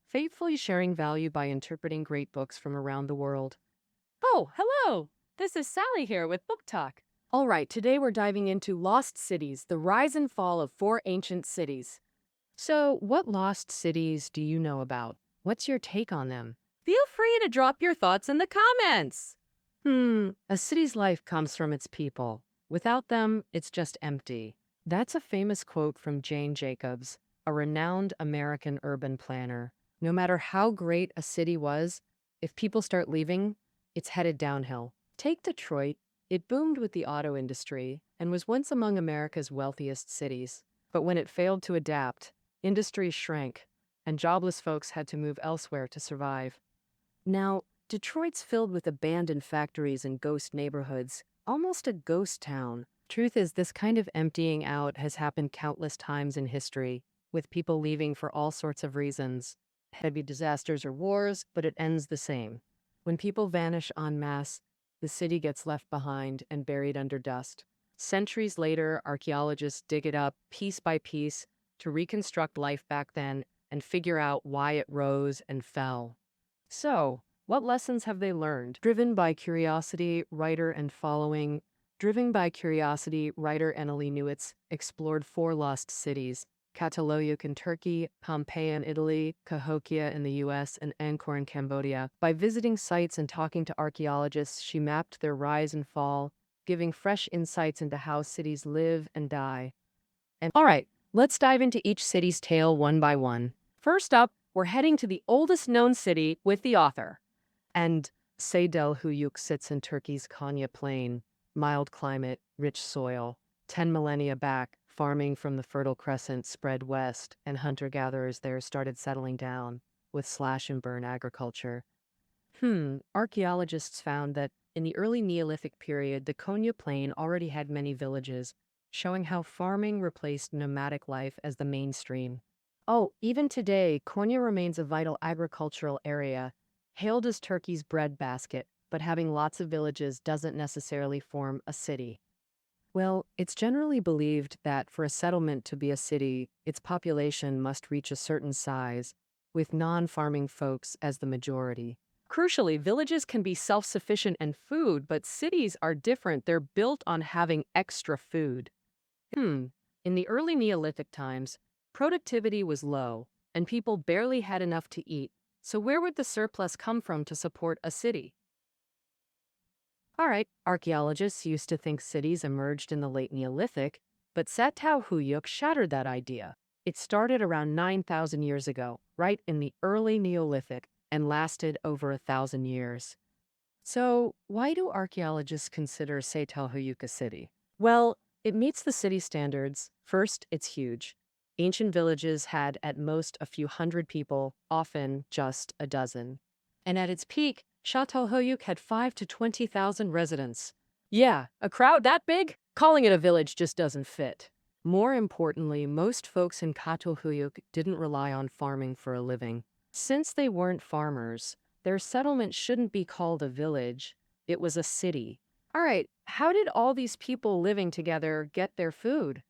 Faithfully sharing value by interpreting great books from around the world. Oh, hello! This is Sally here with Book Talk. All right, today we're diving into Lost Cities, the rise and fall of four ancient cities. So, what lost cities do you know about? What's your take on them? Feel free to drop your thoughts in the comments. A city's life comes from its people. Without them, it's just empty. That's a famous quote from Jane Jacobs, a renowned American urban planner. No matter how great a city was, if people start leaving, it's headed downhill. Take Detroit. It boomed with the auto industry and was once among America's wealthiest cities. But when it failed to adapt, industries shrank, and jobless folks had to move elsewhere to survive. Now, Detroit's filled with abandoned factories and ghost neighborhoods, almost a ghost town. Truth is, this kind of emptying out has happened countless times in history, with people leaving for all sorts of reasons. Heavy disasters or wars, but it ends the same. When people vanish en masse, the city gets left behind and buried under dust. Centuries later, archaeologists dig it up piece by piece to reconstruct life back then and figure out why it rose and fell. So, what lessons have they learned? Driven by curiosity, writer Annalee Newitz explored four lost cities: Cataluyuk in Turkey, Pompeii in Italy, Cahokia in the US, and Angkor in Cambodia. By visiting sites and talking to archaeologists, she mapped their rise and fall, giving fresh insights into how cities live and die. And all right, let's dive into each city's tale one by one. First up, we're heading to the oldest known city with the author. And Seydel Huyuk sits in Turkey's Konya Plain, mild climate, rich soil. 10 millennia back, farming from the Fertile Crescent spread west, and hunter-gatherers there started settling down with slash and burn agriculture. Archaeologists found that in the early Neolithic period, the Konya Plain already had many villages, showing how farming replaced nomadic life as the mainstream. Oh, even today, Konya remains a vital agricultural area, hailed as Turkey's breadbasket, but having lots of villages doesn't necessarily form a city. Well, it's generally believed that for a settlement to be a city, its population must reach a certain size, with non-farming folks as the majority. Crucially, villages can be self-sufficient in food, but cities are different. They're built on having extra food. In the early Neolithic times, productivity was low, and people barely had enough to eat. So where would the surplus come from to support a city? All right, archaeologists used to think cities emerged in the late Neolithic, but Satao Huyuk shattered that idea. It started around 9,000 years ago, right in the early Neolithic, and lasted over 1,000 years. So, why do archaeologists consider Satao Huyuk a city? Well, it meets the city standards. First, it's huge. Ancient villages had at most a few hundred people, often just a dozen. And at its peak, Chateau Huyuk had 5 to 20,000 residents. Yeah, a crowd that big? Calling it a village just doesn't fit. More importantly, most folks in Chateau Huyuk didn't rely on farming for a living. Since they weren't farmers, their settlement shouldn't be called a village. It was a city. All right, how did all these people living together get their food?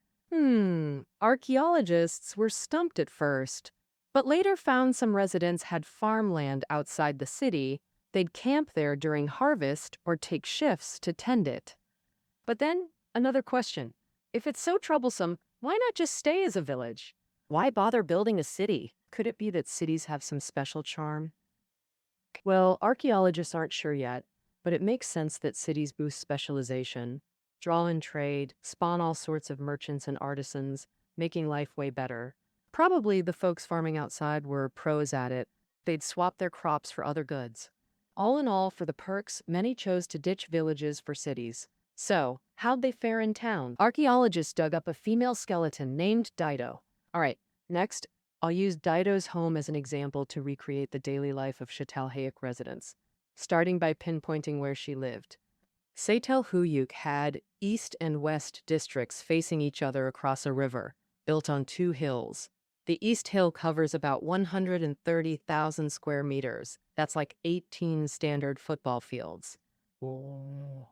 Archaeologists were stumped at first, but later found some residents had farmland outside the city. They'd camp there during harvest or take shifts to tend it. But then, another question. If it's so troublesome, why not just stay as a village? Why bother building a city? Could it be that cities have some special charm? Well, archaeologists aren't sure yet, but it makes sense that cities boost specialization, draw in trade, spawn all sorts of merchants and artisans, making life way better. Probably the folks farming outside were pros at it. They'd swap their crops for other goods. All in all, for the perks, many chose to ditch villages for cities. So, how'd they fare in town? Archaeologists dug up a female skeleton named Dido. All right, next, I'll use Dido's home as an example to recreate the daily life of Çatalhöyük residents, starting by pinpointing where she lived. Çatalhöyük had east and west districts facing each other across a river, built on two hills. The east hill covers about 130,000 square meters. That's like 18 standard football fields. Whoa.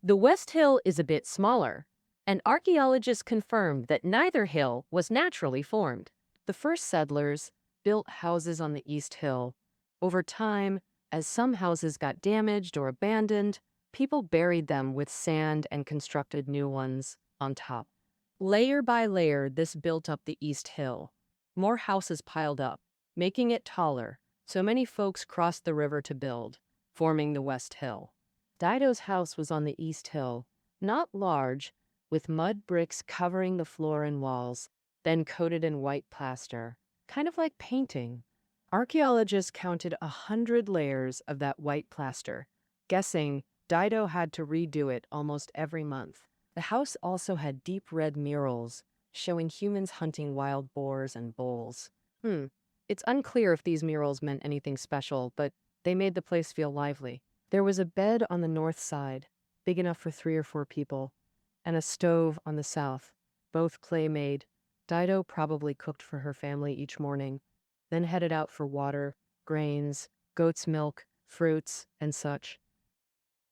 The west hill is a bit smaller, and archaeologists confirmed that neither hill was naturally formed. The first settlers, built houses on the East Hill. Over time, as some houses got damaged or abandoned, people buried them with sand and constructed new ones on top. Layer by layer, this built up the East Hill. More houses piled up, making it taller, so many folks crossed the river to build, forming the West Hill. Dido's house was on the East Hill, not large, with mud bricks covering the floor and walls, then coated in white plaster, kind of like painting. Archaeologists counted 100 layers of that white plaster, guessing Dido had to redo it almost every month. The house also had deep red murals showing humans hunting wild boars and bulls. It's unclear if these murals meant anything special, but they made the place feel lively. There was a bed on the north side, big enough for 3 or 4 people, and a stove on the south, both clay-made. Dido probably cooked for her family each morning, then headed out for water, grains, goat's milk, fruits, and such.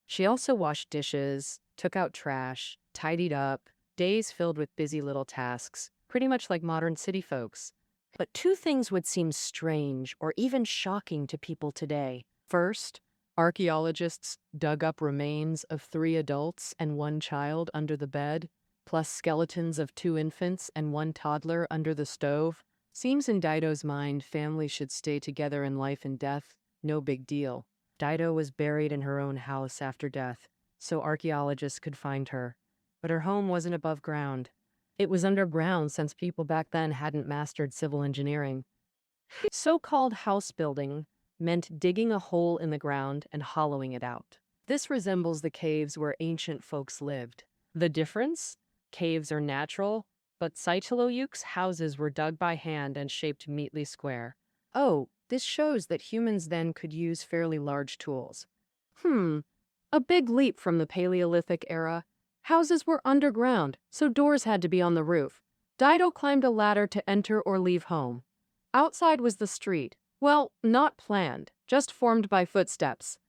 She also washed dishes, took out trash, tidied up, days filled with busy little tasks, pretty much like modern city folks. But 2 things would seem strange or even shocking to people today. First, archaeologists dug up remains of 3 adults and 1 child under the bed, plus skeletons of 2 infants and 1 toddler under the stove. Seems in Dido's mind families should stay together in life and death, no big deal. Dido was buried in her own house after death, so archaeologists could find her. But her home wasn't above ground. It was underground since people back then hadn't mastered civil engineering. So-called house building meant digging a hole in the ground and hollowing it out. This resembles the caves where ancient folks lived. The difference? Caves are natural, but Siteluyuk's houses were dug by hand and shaped neatly square. Oh, this shows that humans then could use fairly large tools. A big leap from the Paleolithic era. Houses were underground, so doors had to be on the roof. Dido climbed a ladder to enter or leave home. Outside was the street. Well, not planned, just formed by footsteps.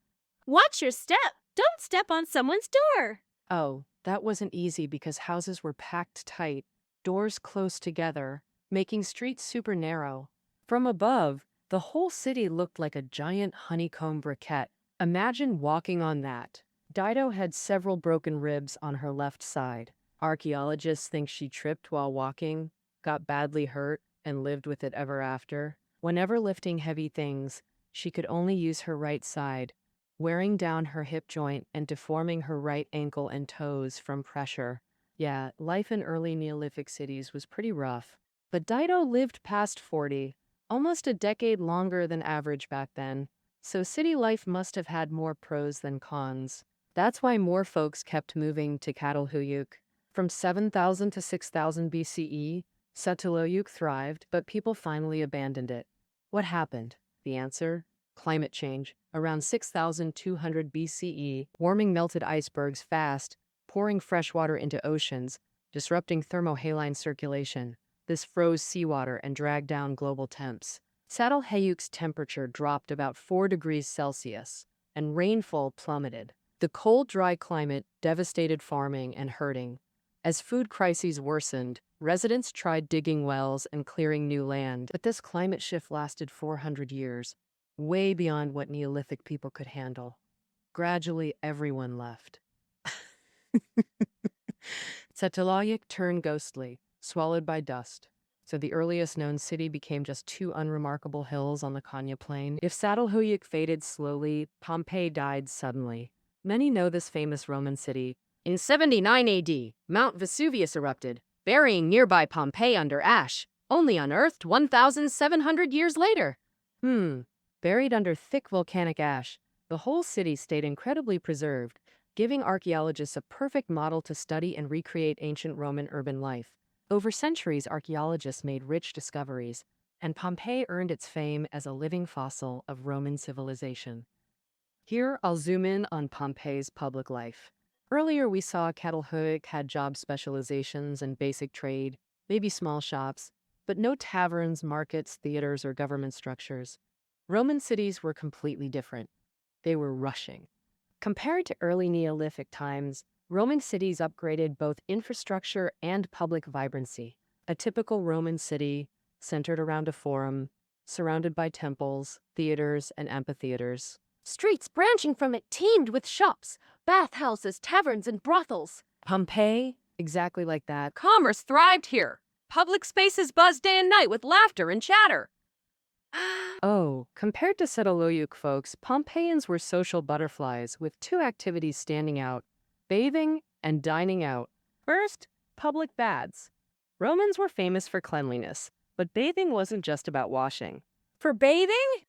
Watch your step. Don't step on someone's door. Oh, that wasn't easy because houses were packed tight, doors close together, making streets super narrow. From above, the whole city looked like a giant honeycomb briquette. Imagine walking on that. Dido had several broken ribs on her left side. Archaeologists think she tripped while walking, got badly hurt, and lived with it ever after. Whenever lifting heavy things, she could only use her right side, wearing down her hip joint and deforming her right ankle and toes from pressure. Yeah, life in early Neolithic cities was pretty rough. But Dido lived past 40, almost a decade longer than average back then, so city life must have had more pros than cons. That's why more folks kept moving to Çatalhöyük. From 7,000 to 6,000 BCE, Çatalhöyük thrived, but people finally abandoned it. What happened? The answer? Climate change. Around 6,200 BCE, warming melted icebergs fast, pouring fresh water into oceans, disrupting thermohaline circulation. This froze seawater and dragged down global temps. Çatalhöyük's temperature dropped about 4 degrees Celsius, and rainfall plummeted. The cold, dry climate devastated farming and herding. As food crises worsened, residents tried digging wells and clearing new land, but this climate shift lasted 400 years, way beyond what Neolithic people could handle. Gradually, everyone left. Çatalhöyük turned ghostly, swallowed by dust. So the earliest known city became just 2 unremarkable hills on the Konya Plain. If Çatalhöyük faded slowly, Pompeii died suddenly. Many know this famous Roman city. In 79 AD, Mount Vesuvius erupted, burying nearby Pompeii under ash, only unearthed 1,700 years later. Buried under thick volcanic ash, the whole city stayed incredibly preserved, giving archaeologists a perfect model to study and recreate ancient Roman urban life. Over centuries, archaeologists made rich discoveries, and Pompeii earned its fame as a living fossil of Roman civilization. Here, I'll zoom in on Pompeii's public life. Earlier, we saw Çatalhöyük had job specializations and basic trade, maybe small shops, but no taverns, markets, theaters, or government structures. Roman cities were completely different. They were rushing. Compared to early Neolithic times, Roman cities upgraded both infrastructure and public vibrancy. A typical Roman city, centered around a forum, surrounded by temples, theaters, and amphitheaters. Streets branching from it teemed with shops, bathhouses, taverns, and brothels. Pompeii, exactly like that. Commerce thrived here. Public spaces buzzed day and night with laughter and chatter. Oh, compared to Setoloyuk folks, Pompeians were social butterflies with two activities standing out: bathing and dining out. First, public baths. Romans were famous for cleanliness, but bathing wasn't just about washing. For bathing?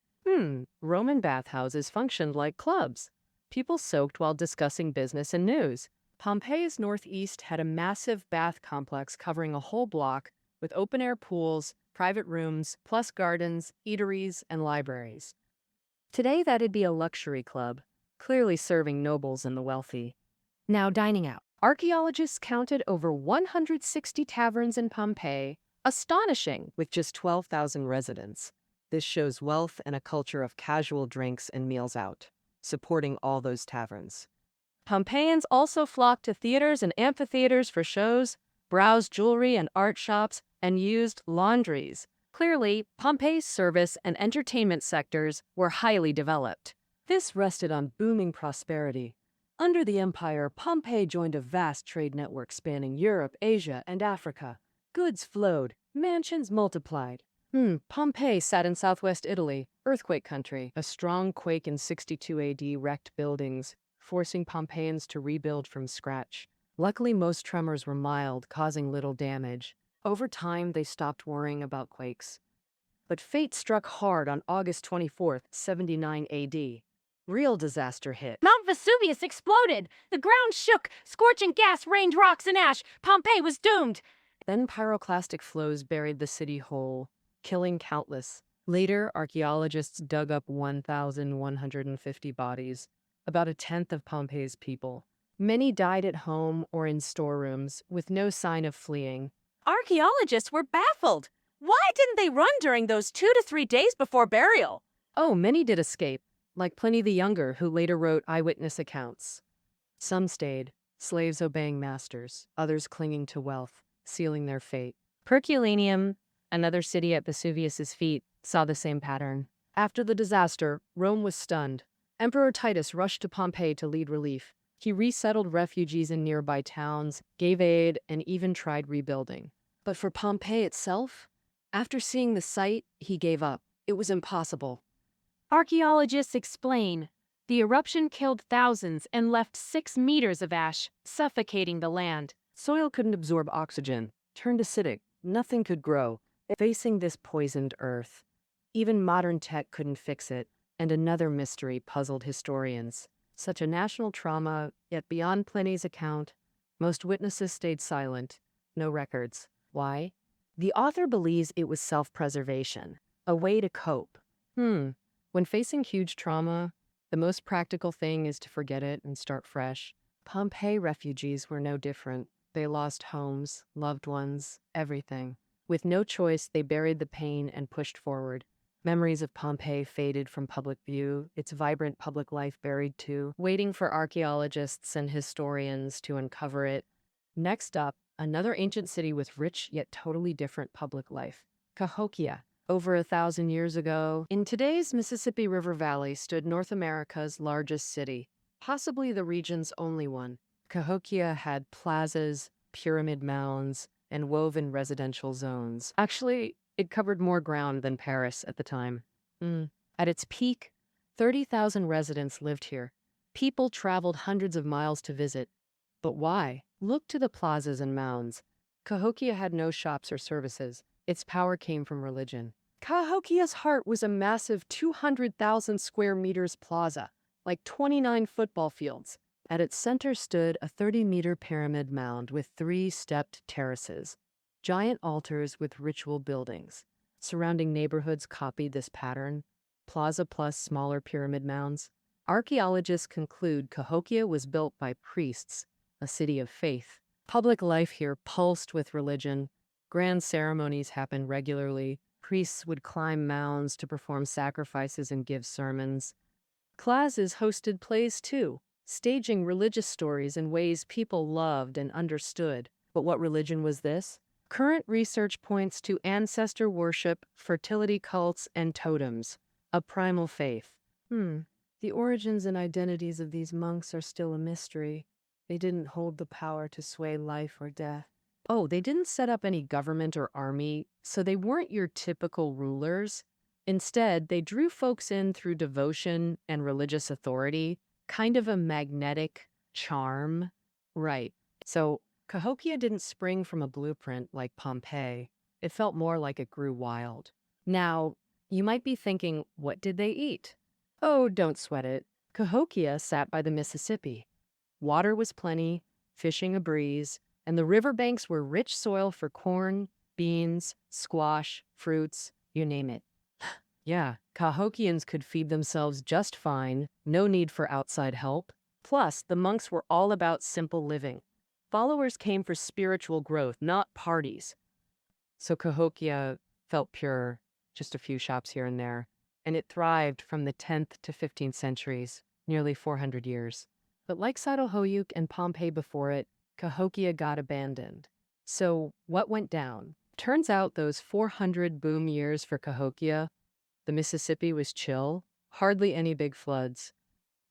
Roman bathhouses functioned like clubs. People soaked while discussing business and news. Pompeii's northeast had a massive bath complex covering a whole block with open-air pools, private rooms, plus gardens, eateries, and libraries. Today, that'd be a luxury club, clearly serving nobles and the wealthy. Now, dining out. Archaeologists counted over 160 taverns in Pompeii, astonishing, with just 12,000 residents. This shows wealth and a culture of casual drinks and meals out, supporting all those taverns. Pompeians also flocked to theaters and amphitheaters for shows, browsed jewelry and art shops, and used laundries. Clearly, Pompeii's service and entertainment sectors were highly developed. This rested on booming prosperity. Under the empire, Pompeii joined a vast trade network spanning Europe, Asia, and Africa. Goods flowed, mansions multiplied. Pompeii sat in southwest Italy, earthquake country. A strong quake in 62 AD wrecked buildings, forcing Pompeians to rebuild from scratch. Luckily, most tremors were mild, causing little damage. Over time, they stopped worrying about quakes. But fate struck hard on August 24th, 79 AD. Real disaster hit. Mount Vesuvius exploded. The ground shook. Scorching gas rained rocks and ash. Pompeii was doomed. Then pyroclastic flows buried the city whole, killing countless. Later, archaeologists dug up 1,150 bodies, about a tenth of Pompeii's people. Many died at home or in storerooms, with no sign of fleeing. Archaeologists were baffled. Why didn't they run during those 2 to 3 days before burial? Oh, many did escape, like Pliny the Younger, who later wrote eyewitness accounts. Some stayed, slaves obeying masters, others clinging to wealth, sealing their fate. Herculaneum, another city at Vesuvius's feet, saw the same pattern. After the disaster, Rome was stunned. Emperor Titus rushed to Pompeii to lead relief. He resettled refugees in nearby towns, gave aid, and even tried rebuilding. But for Pompeii itself, after seeing the site, he gave up. It was impossible. Archaeologists explain the eruption killed thousands and left 6 meters of ash, suffocating the land. Soil couldn't absorb oxygen, turned acidic, nothing could grow. Facing this poisoned earth, even modern tech couldn't fix it, and another mystery puzzled historians. Such a national trauma, yet beyond Pliny's account, most witnesses stayed silent, no records. Why? The author believes it was self-preservation, a way to cope. When facing huge trauma, the most practical thing is to forget it and start fresh. Pompeii refugees were no different. They lost homes, loved ones, everything. With no choice, they buried the pain and pushed forward. Memories of Pompeii faded from public view, its vibrant public life buried too, waiting for archaeologists and historians to uncover it. Next up, another ancient city with rich yet totally different public life. Cahokia. Over 1,000 years ago, in today's Mississippi River Valley stood North America's largest city, possibly the region's only one. Cahokia had plazas, pyramid mounds, and woven residential zones. Actually, it covered more ground than Paris at the time. At its peak, 30,000 residents lived here. People traveled hundreds of miles to visit. But why? Look to the plazas and mounds. Cahokia had no shops or services. Its power came from religion. Cahokia's heart was a massive 200,000 square meters plaza, like 29 football fields. At its center stood a 30-meter pyramid mound with 3 stepped terraces, giant altars with ritual buildings. Surrounding neighborhoods copied this pattern, plaza plus smaller pyramid mounds. Archaeologists conclude Cahokia was built by priests, a city of faith. Public life here pulsed with religion. Grand ceremonies happened regularly. Priests would climb mounds to perform sacrifices and give sermons. Plazas hosted plays too, staging religious stories in ways people loved and understood. But what religion was this? Current research points to ancestor worship, fertility cults, and totems, a primal faith. The origins and identities of these monks are still a mystery. They didn't hold the power to sway life or death. Oh, they didn't set up any government or army, so they weren't your typical rulers. Instead, they drew folks in through devotion and religious authority, kind of a magnetic charm. Right. So, Cahokia didn't spring from a blueprint like Pompeii. It felt more like it grew wild. Now, you might be thinking, what did they eat? Oh, don't sweat it. Cahokia sat by the Mississippi. Water was plenty, fishing a breeze, and the riverbanks were rich soil for corn, beans, squash, fruits, you name it. Yeah, Cahokians could feed themselves just fine, no need for outside help. Plus, the monks were all about simple living. Followers came for spiritual growth, not parties. So Cahokia felt pure, just a few shops here and there, and it thrived from the 10th to 15th centuries, nearly 400 years. But like Çatalhöyük and Pompeii before it, Cahokia got abandoned. So what went down? Turns out those 400 boom years for Cahokia, the Mississippi was chill, hardly any big floods.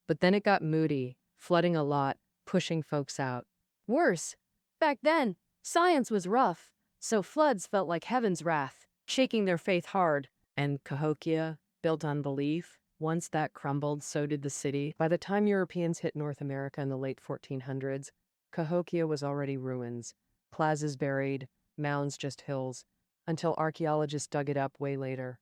But then it got moody, flooding a lot, pushing folks out. Worse, back then, science was rough, so floods felt like heaven's wrath, shaking their faith hard. And Cahokia, built on belief, once that crumbled, so did the city. By the time Europeans hit North America in the late 1400s, Cahokia was already ruins, plazas buried, mounds just hills, until archaeologists dug it up way later.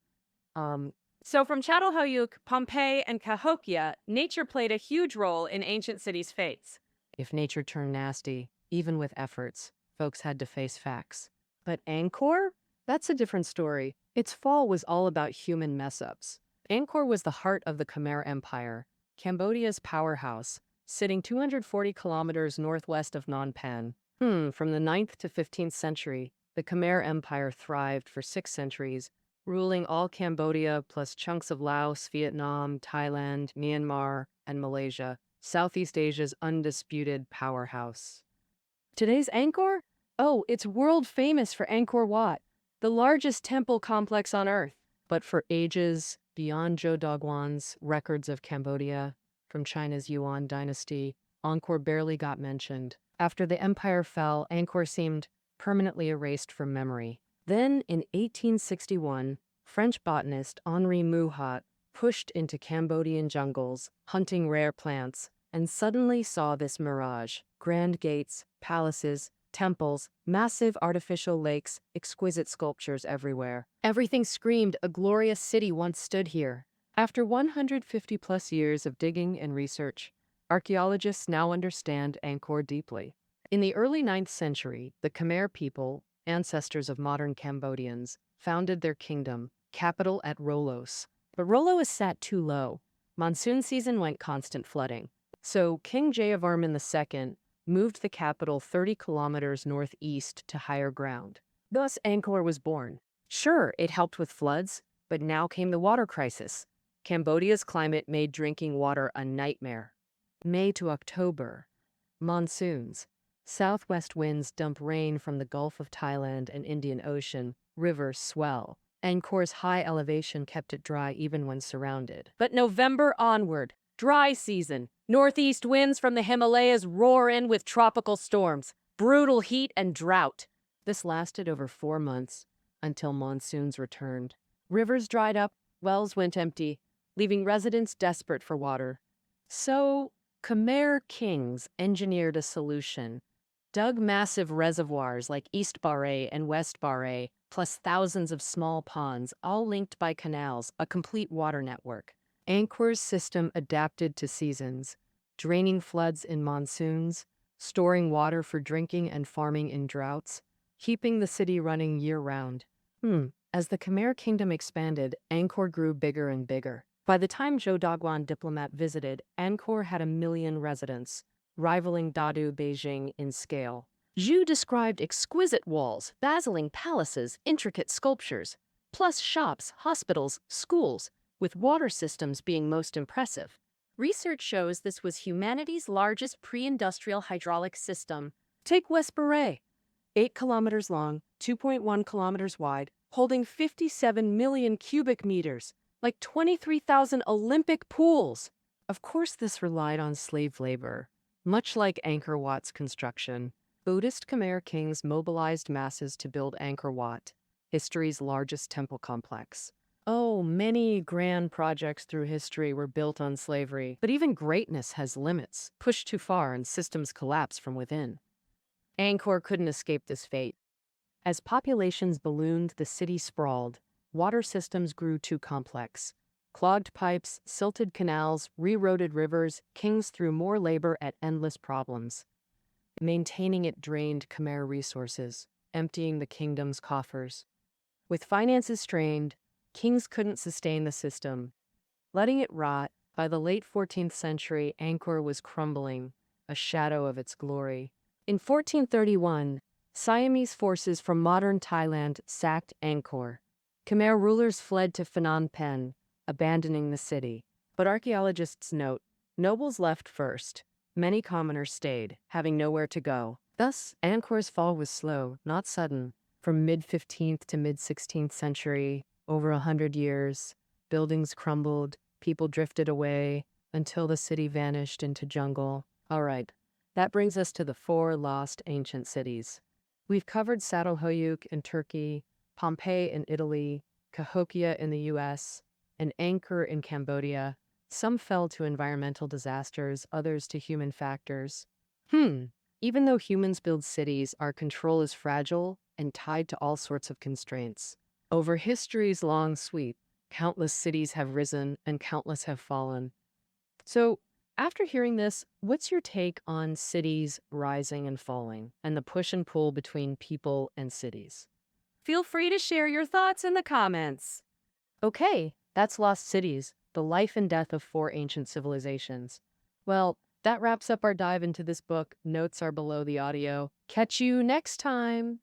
So from Çatalhöyük, Pompeii, and Cahokia, nature played a huge role in ancient cities' fates. If nature turned nasty, even with efforts, folks had to face facts. But Angkor? That's a different story. Its fall was all about human mess-ups. Angkor was the heart of the Khmer Empire, Cambodia's powerhouse, sitting 240 kilometers northwest of Phnom Penh. From the 9th to 15th century, the Khmer Empire thrived for 6 centuries, ruling all Cambodia plus chunks of Laos, Vietnam, Thailand, Myanmar, and Malaysia, Southeast Asia's undisputed powerhouse. Today's Angkor? Oh, it's world famous for Angkor Wat, the largest temple complex on Earth. But for ages, beyond Zhou Dagwan's records of Cambodia, from China's Yuan dynasty, Angkor barely got mentioned. After the empire fell, Angkor seemed permanently erased from memory. Then, in 1861, French botanist Henri Mouhot pushed into Cambodian jungles, hunting rare plants, and suddenly saw this mirage: grand gates, palaces, temples, massive artificial lakes, exquisite sculptures everywhere. Everything screamed a glorious city once stood here. After 150-plus years of digging and research, archaeologists now understand Angkor deeply. In the early 9th century, the Khmer people, ancestors of modern Cambodians, founded their kingdom, capital at Rolos. But Rolos sat too low. Monsoon season went constant flooding. So King Jayavarman II moved the capital 30 kilometers northeast to higher ground. Thus, Angkor was born. Sure, it helped with floods, but now came the water crisis. Cambodia's climate made drinking water a nightmare. May to October. Monsoons. Southwest winds dump rain from the Gulf of Thailand and Indian Ocean. Rivers swell. Angkor's high elevation kept it dry even when surrounded. But November onward, dry season. Northeast winds from the Himalayas roar in with tropical storms, brutal heat and drought. This lasted over 4 months, until monsoons returned. Rivers dried up, wells went empty, leaving residents desperate for water. So, Khmer kings engineered a solution. Dug massive reservoirs like East Baray and West Baray, plus thousands of small ponds, all linked by canals, a complete water network. Angkor's system adapted to seasons, draining floods in monsoons, storing water for drinking and farming in droughts, keeping the city running year-round. As the Khmer kingdom expanded, Angkor grew bigger and bigger. By the time Zhou Dagwan diplomat visited, Angkor had 1 million residents, rivaling Dadu Beijing in scale. Zhu described exquisite walls, dazzling palaces, intricate sculptures, plus shops, hospitals, schools, with water systems being most impressive. Research shows this was humanity's largest pre-industrial hydraulic system. Take West Baray. 8 kilometers long, 2.1 kilometers wide, holding 57 million cubic meters, like 23,000 Olympic pools. Of course, this relied on slave labor. Much like Angkor Wat's construction, Buddhist Khmer kings mobilized masses to build Angkor Wat, history's largest temple complex. Oh, many grand projects through history were built on slavery, but even greatness has limits. Pushed too far and systems collapse from within. Angkor couldn't escape this fate. As populations ballooned, the city sprawled. Water systems grew too complex. Clogged pipes, silted canals, re-roaded rivers, kings threw more labor at endless problems. Maintaining it drained Khmer resources, emptying the kingdom's coffers. With finances strained, kings couldn't sustain the system. Letting it rot, by the late 14th century, Angkor was crumbling, a shadow of its glory. In 1431, Siamese forces from modern Thailand sacked Angkor. Khmer rulers fled to Phnom Penh, abandoning the city. But archaeologists note, nobles left first. Many commoners stayed, having nowhere to go. Thus, Angkor's fall was slow, not sudden. From mid-15th to mid-16th century, over 100 years, buildings crumbled, people drifted away, until the city vanished into jungle. All right, that brings us to the 4 lost ancient cities. We've covered Çatalhöyük in Turkey, Pompeii in Italy, Cahokia in the US, and Angkor in Cambodia. Some fell to environmental disasters, others to human factors. Even though humans build cities, our control is fragile and tied to all sorts of constraints. Over history's long sweep, countless cities have risen and countless have fallen. So, after hearing this, what's your take on cities rising and falling and the push and pull between people and cities? Feel free to share your thoughts in the comments. Okay, that's Lost Cities, the life and death of 4 ancient civilizations. Well, that wraps up our dive into this book. Notes are below the audio. Catch you next time.